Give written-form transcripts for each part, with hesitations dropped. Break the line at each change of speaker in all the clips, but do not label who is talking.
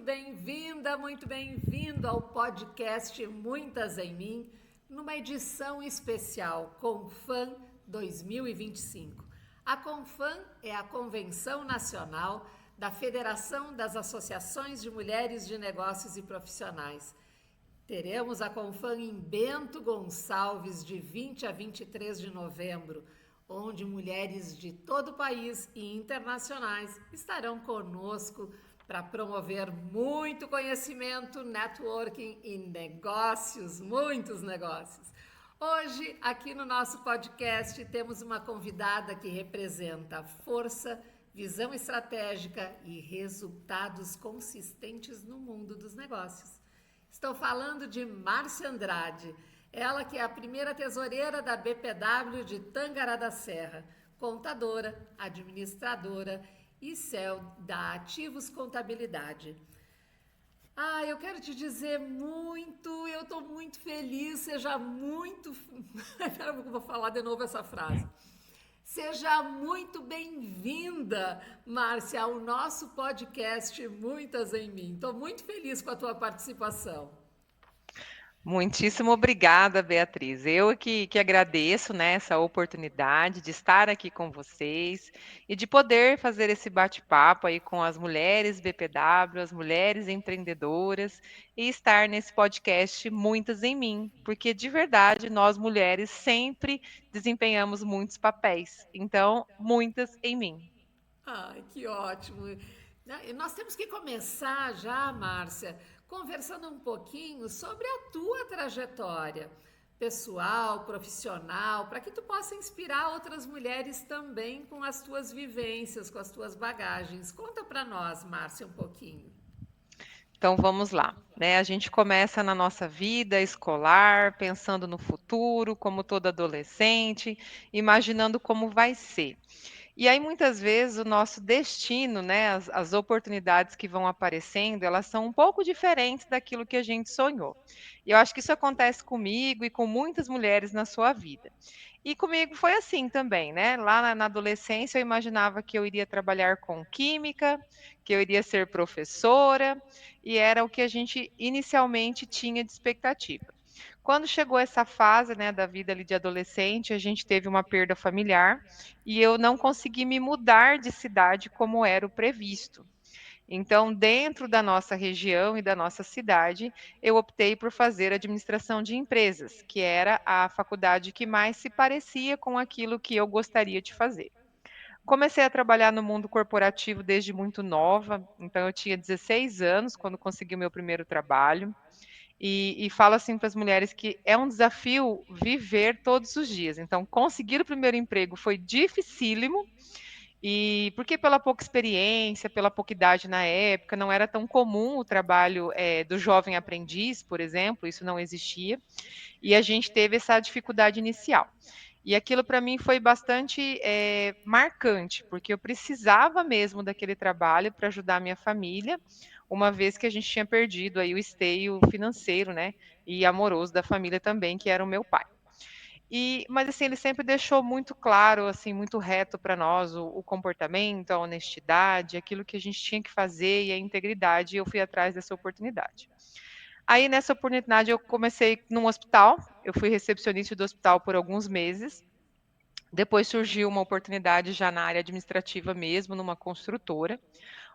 bem-vinda, muito bem-vindo ao podcast Muitas em Mim, numa edição especial Confam 2025. A Confam é a Convenção Nacional da Federação das Associações de Mulheres de Negócios e Profissionais. Teremos a Confam em Bento Gonçalves de 20 a 23 de novembro, onde mulheres de todo o país e internacionais estarão conosco para promover muito conhecimento, networking e negócios, muitos negócios. Hoje, aqui no nosso podcast, temos uma convidada que representa força, visão estratégica e resultados consistentes no mundo dos negócios. Estou falando de Márcia Andrade, ela que é a primeira tesoureira da BPW de Tangará da Serra, contadora, administradora e CEO da Ativos Contabilidade. Eu quero te dizer eu estou muito feliz, seja muito... Vou falar de novo essa frase. Seja muito bem-vinda, Márcia, ao nosso podcast Muitas em Mim. Estou muito feliz com a tua participação.
Muitíssimo obrigada, Beatriz. Eu que agradeço, né, essa oportunidade de estar aqui com vocês e de poder fazer esse bate-papo aí com as mulheres BPW, as mulheres empreendedoras e estar nesse podcast Muitas em Mim, porque de verdade nós mulheres sempre desempenhamos muitos papéis. Então, muitas em mim.
Ai, que ótimo! E nós temos que começar já, Márcia, conversando um pouquinho sobre a tua trajetória pessoal, profissional, para que tu possa inspirar outras mulheres também com as tuas vivências, com as tuas bagagens. Conta para nós, Márcia, um pouquinho.
Então vamos lá, né? A gente começa na nossa vida escolar, pensando no futuro, como todo adolescente, imaginando como vai ser. E aí muitas vezes o nosso destino, né, as oportunidades que vão aparecendo, elas são um pouco diferentes daquilo que a gente sonhou. E eu acho que isso acontece comigo e com muitas mulheres na sua vida. E comigo foi assim também, né? Lá na adolescência eu imaginava que eu iria trabalhar com química, que eu iria ser professora, e era o que a gente inicialmente tinha de expectativa. Quando chegou essa fase, né, da vida ali de adolescente, a gente teve uma perda familiar e eu não consegui me mudar de cidade como era o previsto. Então, dentro da nossa região e da nossa cidade, eu optei por fazer administração de empresas, que era a faculdade que mais se parecia com aquilo que eu gostaria de fazer. Comecei a trabalhar no mundo corporativo desde muito nova, então eu tinha 16 anos quando consegui o meu primeiro trabalho. E falo assim para as mulheres que é um desafio viver todos os dias. Então, conseguir o primeiro emprego foi dificílimo, e porque pela pouca experiência, pela pouca idade na época, não era tão comum o trabalho do jovem aprendiz, por exemplo, isso não existia, e a gente teve essa dificuldade inicial. E aquilo para mim foi bastante marcante, porque eu precisava mesmo daquele trabalho para ajudar a minha família, uma vez que a gente tinha perdido aí o esteio financeiro, né, e amoroso da família também, que era o meu pai. Mas assim, ele sempre deixou muito claro, assim, muito reto para nós o comportamento, a honestidade, aquilo que a gente tinha que fazer e a integridade, e eu fui atrás dessa oportunidade. Aí nessa oportunidade eu comecei num hospital, eu fui recepcionista do hospital por alguns meses. Depois surgiu uma oportunidade já na área administrativa mesmo, numa construtora,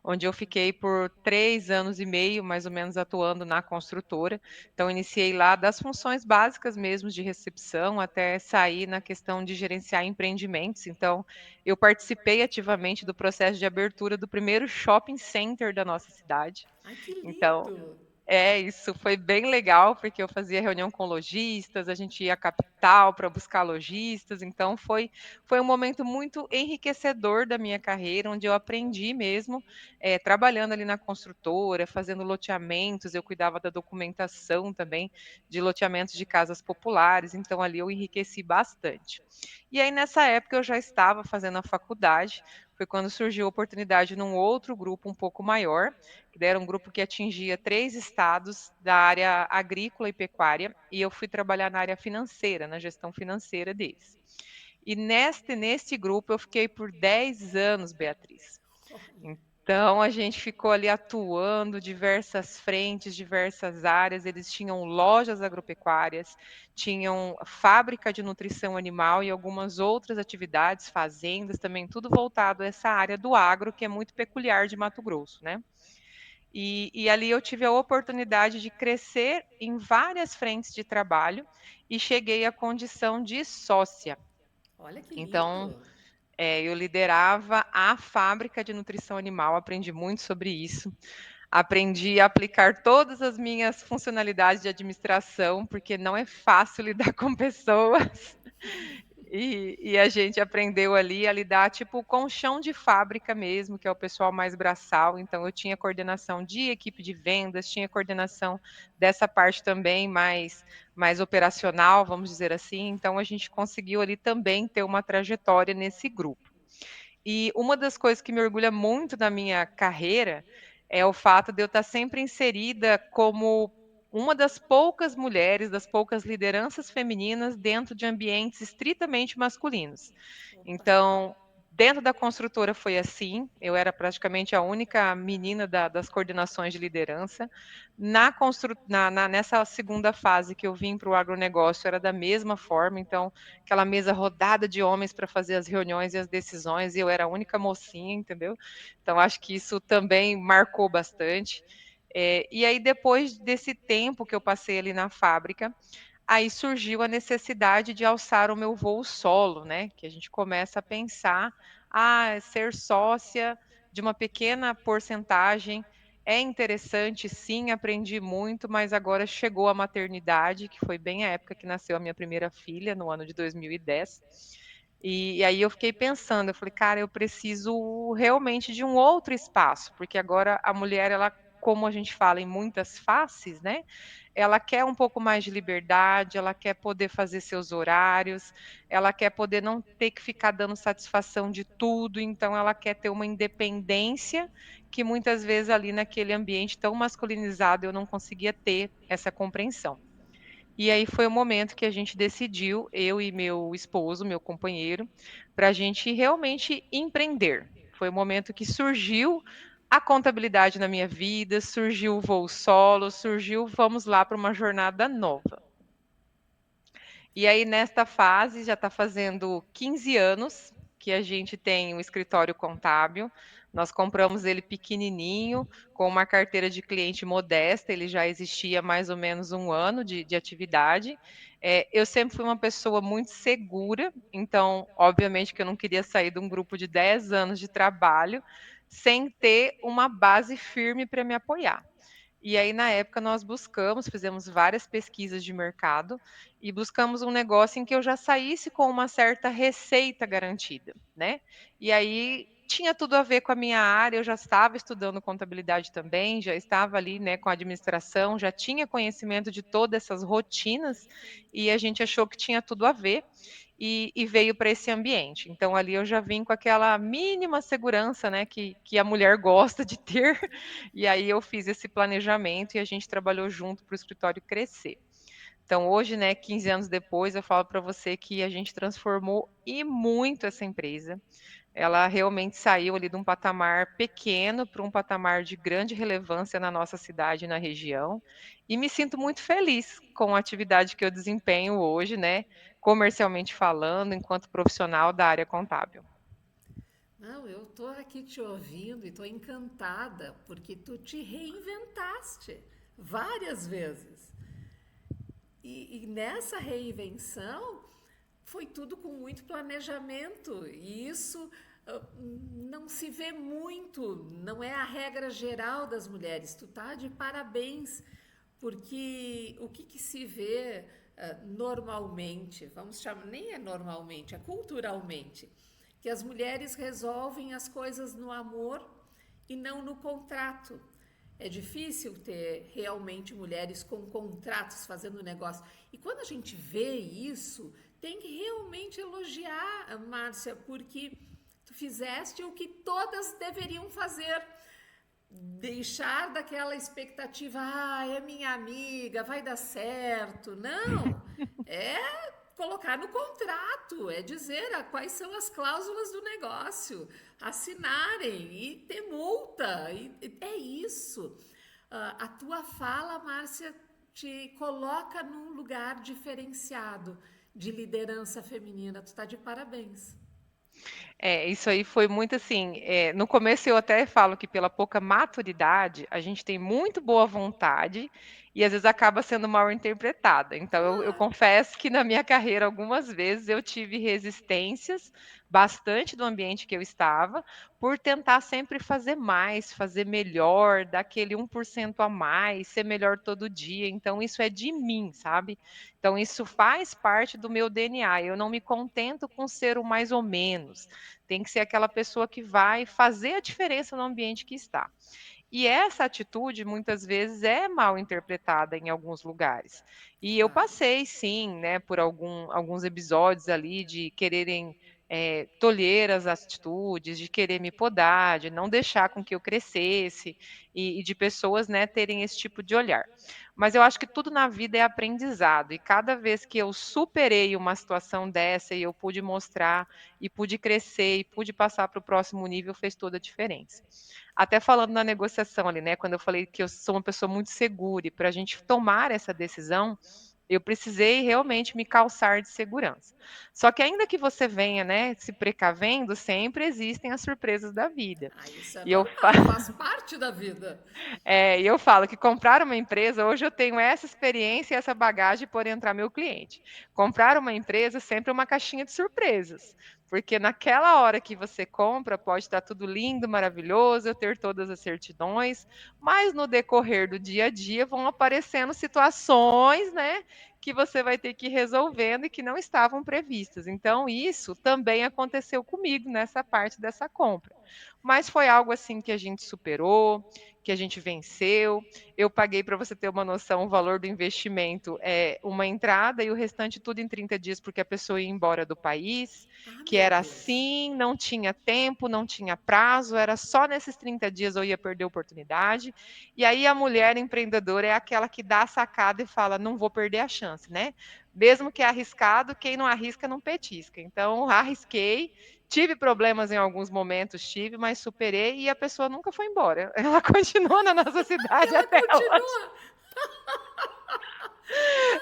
onde eu fiquei por 3 anos e meio, mais ou menos, atuando na construtora. Então, iniciei lá das funções básicas mesmo de recepção, até sair na questão de gerenciar empreendimentos. Então, eu participei ativamente do processo de abertura do primeiro shopping center da nossa cidade.
Ai, que
Então,
lindo!
isso foi bem legal, porque eu fazia reunião com lojistas, a gente ia à capital para buscar lojistas, então foi um momento muito enriquecedor da minha carreira, onde eu aprendi mesmo, trabalhando ali na construtora, fazendo loteamentos, eu cuidava da documentação também de loteamentos de casas populares, então ali eu enriqueci bastante. E aí nessa época eu já estava fazendo a faculdade, foi quando surgiu a oportunidade num outro grupo um pouco maior, que era um grupo que atingia 3 estados da área agrícola e pecuária, e eu fui trabalhar na área financeira, na gestão financeira deles. E neste grupo eu fiquei por 10 anos, Beatriz.
Olha.
Então a gente ficou ali atuando diversas frentes, diversas áreas. Eles tinham lojas agropecuárias, tinham fábrica de nutrição animal e algumas outras atividades, fazendas também, tudo voltado a essa área do agro, que é muito peculiar de Mato Grosso, né? E ali eu tive a oportunidade de crescer em várias frentes de trabalho e cheguei à condição de sócia.
Olha que
Então,
lindo.
eu liderava a fábrica de nutrição animal, aprendi muito sobre isso. Aprendi a aplicar todas as minhas funcionalidades de administração, porque não é fácil lidar com pessoas. E a gente aprendeu ali a lidar tipo com chão de fábrica mesmo, que é o pessoal mais braçal. Então eu tinha coordenação de equipe de vendas, tinha coordenação dessa parte também mais operacional, vamos dizer assim. Então a gente conseguiu ali também ter uma trajetória nesse grupo. E uma das coisas que me orgulha muito na minha carreira é o fato de eu estar sempre inserida como uma das poucas mulheres, das poucas lideranças femininas dentro de ambientes estritamente masculinos.
Opa.
Então, dentro da construtora foi assim, eu era praticamente a única menina das coordenações de liderança. Nessa segunda fase que eu vim para o agronegócio era da mesma forma, então aquela mesa rodada de homens para fazer as reuniões e as decisões, e eu era a única mocinha, entendeu? Então acho que isso também marcou bastante. E aí, depois desse tempo que eu passei ali na fábrica, aí surgiu a necessidade de alçar o meu voo solo, né? Que a gente começa a pensar, ser sócia de uma pequena porcentagem é interessante, sim, aprendi muito, mas agora chegou a maternidade, que foi bem a época que nasceu a minha primeira filha, no ano de 2010. E aí eu fiquei pensando, eu falei, cara, eu preciso realmente de um outro espaço, porque agora a mulher, ela, como a gente fala em muitas faces, né? Ela quer um pouco mais de liberdade, ela quer poder fazer seus horários, ela quer poder não ter que ficar dando satisfação de tudo, então ela quer ter uma independência que muitas vezes ali naquele ambiente tão masculinizado eu não conseguia ter essa compreensão. E aí foi o momento que a gente decidiu, eu e meu esposo, meu companheiro, para a gente realmente empreender. Foi o momento que surgiu a contabilidade na minha vida, surgiu o voo solo, surgiu vamos lá para uma jornada nova. E aí, nesta fase, já está fazendo 15 anos que a gente tem um escritório contábil. Nós compramos ele pequenininho, com uma carteira de cliente modesta, ele já existia há mais ou menos um ano de atividade. Eu sempre fui uma pessoa muito segura, então, obviamente, que eu não queria sair de um grupo de 10 anos de trabalho sem ter uma base firme para me apoiar. E aí, na época, nós buscamos, fizemos várias pesquisas de mercado e buscamos um negócio em que eu já saísse com uma certa receita garantida, né? E aí tinha tudo a ver com a minha área, eu já estava estudando contabilidade também, já estava ali, né, com a administração, já tinha conhecimento de todas essas rotinas e a gente achou que tinha tudo a ver e veio para esse ambiente. Então ali eu já vim com aquela mínima segurança, né, que a mulher gosta de ter, e aí eu fiz esse planejamento e a gente trabalhou junto para o escritório crescer. Então hoje, né, 15 anos depois, eu falo para você que a gente transformou e muito essa empresa. Ela realmente saiu ali de um patamar pequeno para um patamar de grande relevância na nossa cidade e na região. E me sinto muito feliz com a atividade que eu desempenho hoje, né, comercialmente falando, enquanto profissional da área contábil.
Não, eu tô aqui te ouvindo e tô encantada porque tu te reinventaste várias vezes. E nessa reinvenção foi tudo com muito planejamento. E isso não se vê muito, não é a regra geral das mulheres. Tu tá de parabéns, porque o que se vê normalmente, vamos chamar, nem é normalmente, é culturalmente, que as mulheres resolvem as coisas no amor e não no contrato. É difícil ter realmente mulheres com contratos fazendo negócio. E quando a gente vê isso, tem que realmente elogiar, Márcia, porque tu fizeste o que todas deveriam fazer. Deixar daquela expectativa, é minha amiga, vai dar certo. Não, é colocar no contrato, é dizer quais são as cláusulas do negócio, assinarem e ter multa. É isso. A tua fala, Márcia, te coloca num lugar diferenciado de liderança feminina. Tu tá de parabéns.
Isso aí foi muito assim. No começo eu até falo que pela pouca maturidade, a gente tem muito boa vontade e às vezes acaba sendo mal interpretada. Então eu
Claro.
confesso que na minha carreira algumas vezes eu tive resistências bastante do ambiente que eu estava, por tentar sempre fazer mais, fazer melhor, dar aquele 1% a mais, ser melhor todo dia. Então isso é de mim, sabe? Então isso faz parte do meu DNA. Eu não me contento com ser o mais ou menos. Tem que ser aquela pessoa que vai fazer a diferença no ambiente que está. E essa atitude muitas vezes é mal interpretada em alguns lugares. E eu
Claro.
passei sim, né, por alguns episódios ali de quererem tolher as atitudes, de querer me podar, de não deixar com que eu crescesse, e de pessoas, né, terem esse tipo de olhar. Mas eu acho que tudo na vida é aprendizado, e cada vez que eu superei uma situação dessa e eu pude mostrar, e pude crescer, e pude passar para o próximo nível, fez toda a diferença. Até falando na negociação ali, né, quando eu falei que eu sou uma pessoa muito segura e para a gente tomar essa decisão, eu precisei realmente me calçar de segurança. Só que ainda que você venha, né, se precavendo, sempre existem as surpresas da vida.
Isso é
E eu
normal, faz parte da vida.
e eu falo que comprar uma empresa, hoje eu tenho essa experiência e essa bagagem por entrar meu cliente. Comprar uma empresa sempre é uma caixinha de surpresas, porque naquela hora que você compra, pode estar tudo lindo, maravilhoso, eu ter todas as certidões, mas no decorrer do dia a dia vão aparecendo situações, né, que você vai ter que ir resolvendo e que não estavam previstas. Então, isso também aconteceu comigo nessa parte dessa compra. Mas foi algo assim que a gente superou, que a gente venceu. Eu paguei, para você ter uma noção, o valor do investimento é uma entrada e o restante tudo em 30 dias, porque a pessoa ia embora do país,
Ah,
que
meu
era
Deus.
assim, não tinha tempo, não tinha prazo, era só nesses 30 dias eu ia perder a oportunidade. E aí a mulher empreendedora é aquela que dá a sacada e fala: não vou perder a chance, né? Mesmo que é arriscado, quem não arrisca não petisca. Então, arrisquei, tive problemas em alguns momentos, tive, mas superei e a pessoa nunca foi embora. Ela continua na nossa
E
cidade
ela
até hoje.
continua.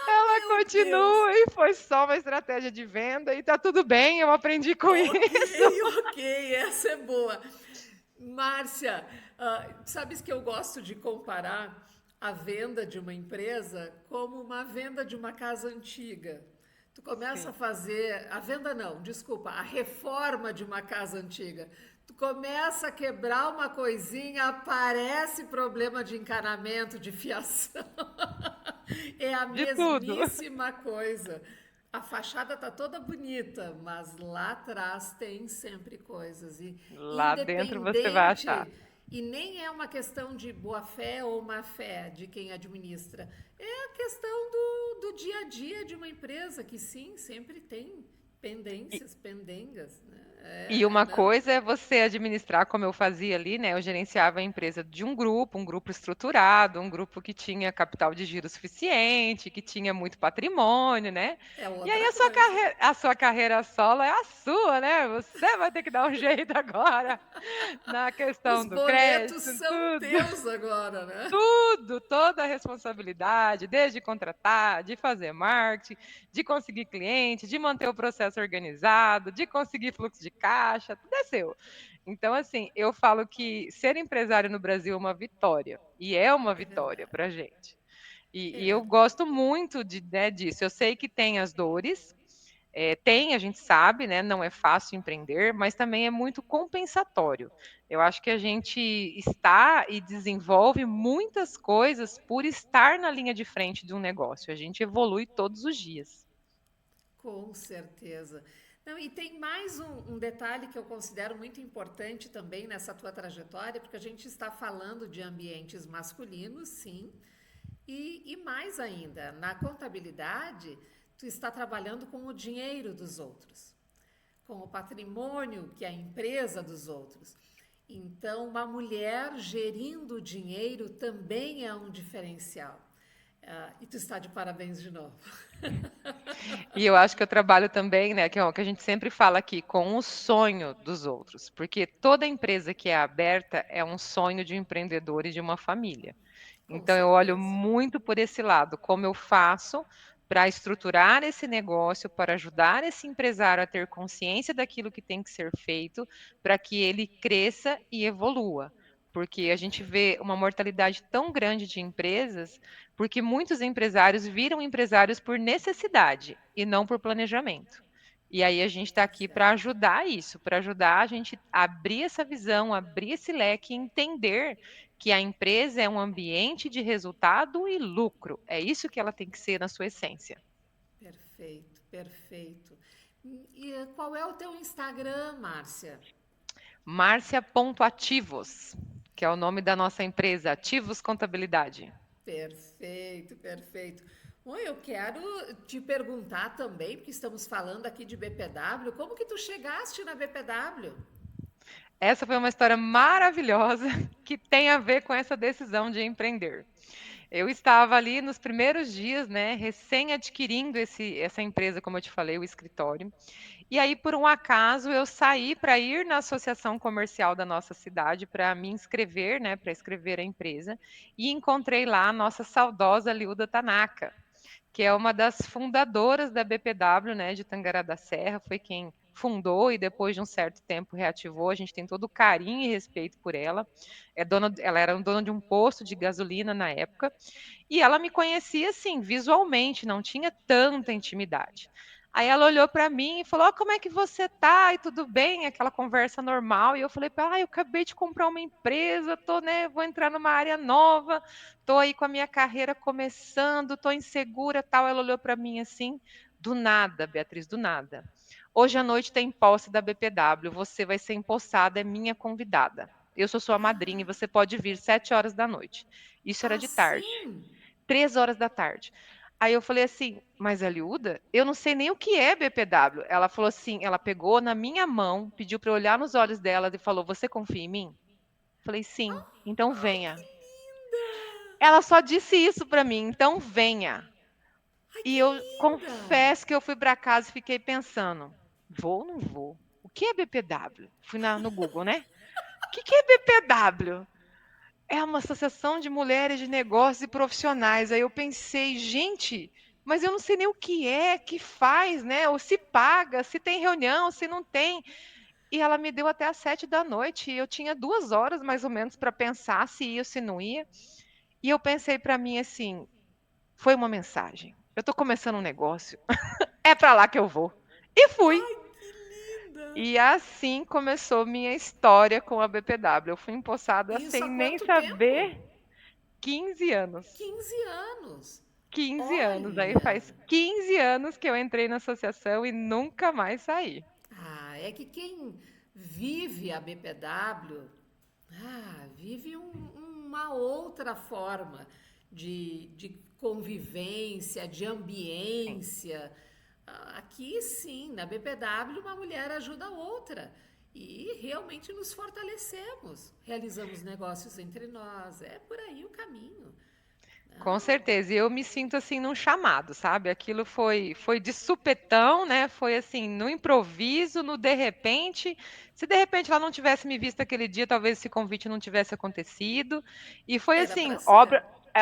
Ela
Meu Deus.
continua e foi só uma estratégia de venda e tá tudo bem, eu aprendi com
Ok,
isso.
ok, essa é boa. Márcia, sabes que eu gosto de comparar a venda de uma empresa como uma venda de uma casa antiga. Tu começa a
Sim,
fazer, a venda não, desculpa, a reforma de uma casa antiga. Tu começa a quebrar uma coisinha, aparece problema de encanamento, de fiação. É a
de tudo.
mesmíssima coisa. A fachada tá toda bonita, mas lá atrás tem sempre coisas. E
Lá dentro você vai achar.
independente, e nem é uma questão de boa fé ou má fé de quem administra, é a questão do dia a dia de uma empresa, que sim, sempre tem pendências, pendengas, né?
E uma
Não,
coisa é você administrar, como eu fazia ali, né? Eu gerenciava a empresa de um grupo estruturado, um grupo que tinha capital de giro suficiente, que tinha muito patrimônio, né?
é
E aí
outra coisa.
a sua carreira solo é a sua, né? Você vai ter que dar um jeito agora na
Os
questão do
boletos
crédito,
são
tudo.
teus agora, né?
Tudo, toda a responsabilidade, desde contratar, de fazer marketing, de conseguir cliente, de manter o processo organizado, de conseguir fluxo de caixa, tudo é seu. Então, assim, eu falo que ser empresário no Brasil é uma vitória, e é uma
É
vitória
verdade,
para a gente.
é
E eu
verdade.
gosto muito né, disso. Eu sei que tem as dores, tem, a gente sabe, né? Não é fácil empreender, mas também é muito compensatório. Eu acho que a gente está e desenvolve muitas coisas por estar na linha de frente de um negócio. A gente evolui todos os dias.
Com certeza. Não, e tem mais um detalhe que eu considero muito importante também nessa tua trajetória, porque a gente está falando de ambientes masculinos, sim, e mais ainda, na contabilidade, tu está trabalhando com o dinheiro dos outros, com o patrimônio que é a empresa dos outros. Então, uma mulher gerindo o dinheiro também é um diferencial. E tu está de parabéns de novo.
E eu acho que eu trabalho também, né, que é o que a gente sempre fala aqui, com o sonho dos outros, porque toda empresa que é aberta é um sonho de um empreendedor e de uma família.
Com
Então eu olho
certeza.
muito por esse lado, como eu faço para estruturar esse negócio, para ajudar esse empresário a ter consciência daquilo que tem que ser feito, para que ele cresça e evolua. Porque a gente vê uma mortalidade tão grande de empresas, porque muitos empresários viram empresários por necessidade e não por planejamento. E aí a gente está aqui para
Certo.
ajudar isso, para ajudar a gente a abrir essa visão, abrir esse leque e entender que a empresa é um ambiente de resultado e lucro. É isso que ela tem que ser na sua essência.
Perfeito, perfeito. E qual é o teu Instagram, Márcia?
Márcia.ativos, que é o nome da nossa empresa, Ativos Contabilidade.
Perfeito, perfeito. Bom, eu quero te perguntar também, porque estamos falando aqui de BPW, como que tu chegaste na BPW?
Essa foi uma história maravilhosa que tem a ver com essa decisão de empreender. Eu estava ali nos primeiros dias, né, recém adquirindo essa empresa, como eu te falei, o escritório. E aí, por um acaso, eu saí para ir na associação comercial da nossa cidade para me inscrever, né, para escrever a empresa, e encontrei lá a nossa saudosa Liuda Tanaka, que é uma das fundadoras da BPW, né, de Tangará da Serra, foi quem fundou e depois de um certo tempo reativou. A gente tem todo o carinho e respeito por ela. Ela era dona de um posto de gasolina na época e ela me conhecia assim, visualmente, não tinha tanta intimidade. Aí ela olhou para mim e falou: "Oh, como é que você tá? E tudo bem?" Aquela conversa normal. E eu falei para ela: eu acabei de comprar uma empresa, tô, né, vou entrar numa área nova, tô aí com a minha carreira começando, tô insegura, tal". Ela olhou para mim assim, do nada, Beatriz, do nada. "Hoje à noite tem posse da BPW, você vai ser empossada, é minha convidada. Eu sou sua madrinha e você pode vir 7 horas da noite." Isso era de tarde.
Assim?
3 horas da tarde. Aí eu falei assim, mas Eliuda, eu não sei nem o que é BPW. Ela falou assim, ela pegou na minha mão, pediu para eu olhar nos olhos dela e falou, você confia em mim? Falei, sim, então
Ai,
venha.
que linda!
Ela só disse isso para mim, então venha.
Ai,
E
que
eu
linda!
confesso que eu fui para casa e fiquei pensando, vou ou não vou? O que é BPW? Fui no Google, né? O que é BPW? É uma associação de mulheres de negócios e profissionais. Aí eu pensei, gente, mas eu não sei nem o que faz, né? Ou se paga, se tem reunião, se não tem. E ela me deu até às 7 da noite. E eu tinha 2 horas mais ou menos para pensar se ia ou se não ia. E eu pensei para mim assim, foi uma mensagem. Eu estou começando um negócio. É para lá que eu vou. E fui.
Ai, que linda!
E assim começou minha história com a BPW. Eu fui empossada
Isso
sem
há
nem
quanto tempo?
saber. 15 anos.
15 anos.
15 anos. Aí
Olha!
faz 15 anos que eu entrei na associação e nunca mais saí.
É que quem vive a BPW, vive uma outra forma de convivência, de
Sim.
ambiência. Aqui sim, na BPW, uma mulher ajuda a outra. E realmente nos fortalecemos, realizamos negócios entre nós. É por aí o caminho.
Com
Não,
certeza. E eu me sinto assim num chamado, sabe? Aquilo foi de supetão, né? Foi assim, no improviso, no de repente. Se de repente ela não tivesse me visto aquele dia, talvez esse convite não tivesse acontecido. E foi
era
assim,
para ser.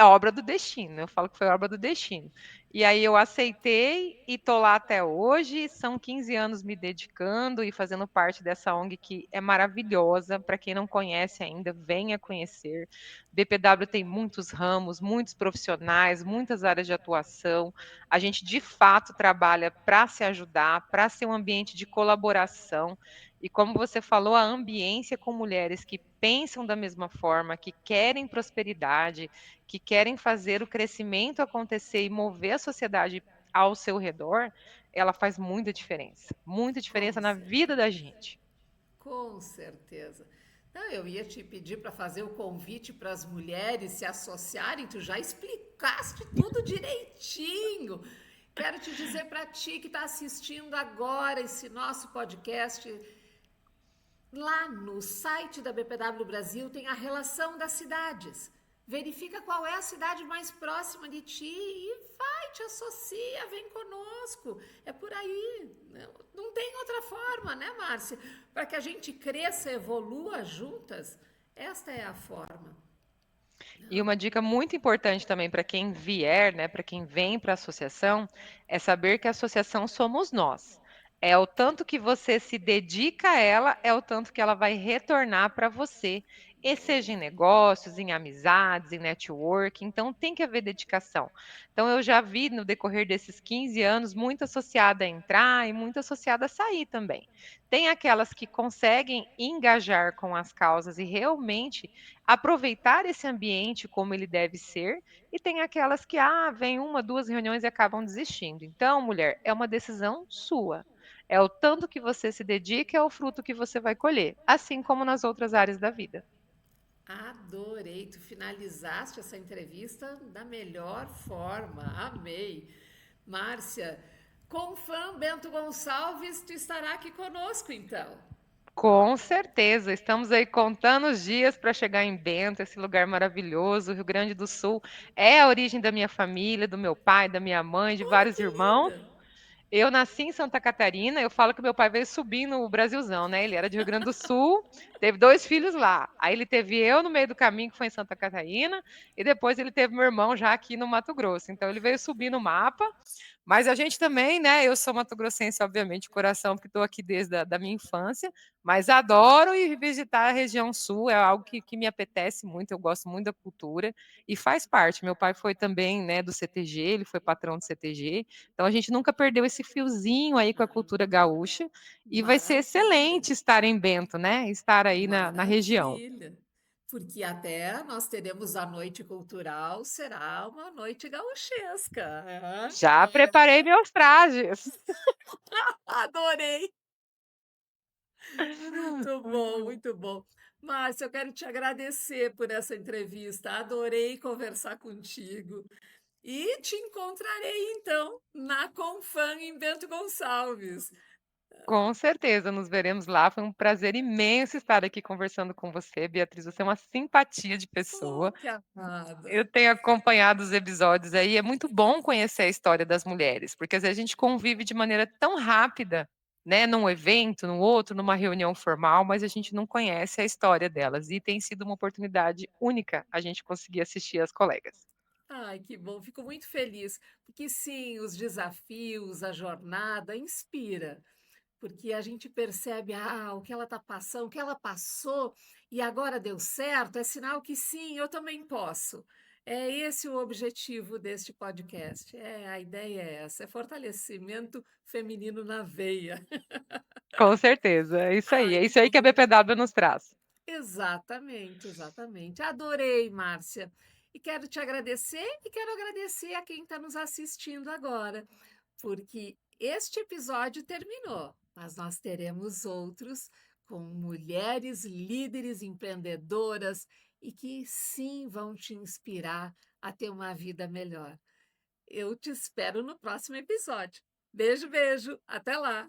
obra do destino. Eu falo que foi obra do destino. E aí eu aceitei e tô lá até hoje. São 15 anos me dedicando e fazendo parte dessa ONG que é maravilhosa. Para quem não conhece ainda, venha conhecer. BPW tem muitos ramos, muitos profissionais, muitas áreas de atuação. A gente, de fato, trabalha para se ajudar, para ser um ambiente de colaboração. E como você falou, a ambiência com mulheres que pensam da mesma forma, que querem prosperidade, que querem fazer o crescimento acontecer e mover a sociedade ao seu redor, ela faz muita diferença
Com
na vida da
certeza.
gente.
Com certeza. Não, eu ia te pedir para fazer o convite para as mulheres se associarem, tu já explicaste tudo direitinho. Quero te dizer para ti que está assistindo agora esse nosso podcast, lá no site da BPW Brasil tem a relação das cidades. verifica qual é a cidade mais próxima de ti e vai, te associa, vem conosco. É por aí. Não tem outra forma, né, Márcia? Para que a gente cresça, evolua juntas, esta é a forma.
E uma dica muito importante também para quem vier, né, para quem vem para a associação, é saber que a associação somos nós. É o tanto que você se dedica a ela, é o tanto que ela vai retornar para você, e seja em negócios, em amizades, em network, então tem que haver dedicação. Então eu já vi no decorrer desses 15 anos muita associada a entrar e muita associada a sair também. Tem aquelas que conseguem engajar com as causas e realmente aproveitar esse ambiente como ele deve ser, e tem aquelas que, vem uma, duas reuniões e acabam desistindo. Então, mulher, é uma decisão sua. É o tanto que você se dedica, é o fruto que você vai colher, assim como nas outras áreas da vida.
Adorei, tu finalizaste essa entrevista da melhor forma, amei. Márcia, com fã Bento Gonçalves, tu estará aqui conosco então.
Com certeza, estamos aí contando os dias para chegar em Bento, esse lugar maravilhoso. O Rio Grande do Sul é a origem da minha família, do meu pai, da minha mãe, de
Oh,
vários
que
irmãos.
linda!
Eu nasci em Santa Catarina, eu falo que meu pai veio subindo o Brasilzão, né? Ele era de Rio Grande do Sul, teve 2 filhos lá. Aí ele teve eu no meio do caminho, que foi em Santa Catarina, e depois ele teve meu irmão já aqui no Mato Grosso. Então ele veio subir no mapa, mas a gente também, né? Eu sou mato-grossense, obviamente, de coração, porque estou aqui desde a da minha infância, mas adoro ir visitar a região sul, é algo que me apetece muito, eu gosto muito da cultura e faz parte. Meu pai foi também, né, do CTG, ele foi patrão do CTG, então a gente nunca perdeu esse fiozinho aí com a cultura gaúcha, e vai ser
Maravilha,
excelente estar em Bento, né? Estar aí na região.
maravilha. Porque até nós teremos a noite cultural, será uma noite gauchesca.
Já preparei meus trajes.
Adorei! Muito
Muito
bom,
bom.
muito bom. Márcia, eu quero te agradecer por essa entrevista. Adorei conversar contigo. E te encontrarei então na Confam em Bento Gonçalves.
Com certeza, nos veremos lá. Foi um prazer imenso estar aqui conversando com você, Beatriz. Você é uma simpatia de pessoa.
Oh, que amada.
Eu tenho acompanhado os episódios aí. É muito bom conhecer a história das mulheres, porque às vezes a gente convive de maneira tão rápida, né, num evento, no outro, numa reunião formal, mas a gente não conhece a história delas. E tem sido uma oportunidade única a gente conseguir assistir as colegas.
Ai, que bom, fico muito feliz, porque sim, os desafios, a jornada inspira, porque a gente percebe, o que ela está passando, o que ela passou e agora deu certo, é sinal que sim, eu também posso. É esse o objetivo deste podcast. A ideia é essa, é fortalecimento feminino na veia.
Com certeza, é isso aí.
Ai,
É
que
isso aí que a
bom.
BPW nos traz.
Exatamente, exatamente. Adorei, Márcia. E quero te agradecer e quero agradecer a quem está nos assistindo agora, porque este episódio terminou, mas nós teremos outros com mulheres líderes empreendedoras e que sim vão te inspirar a ter uma vida melhor. Eu te espero no próximo episódio. Beijo, beijo. Até lá.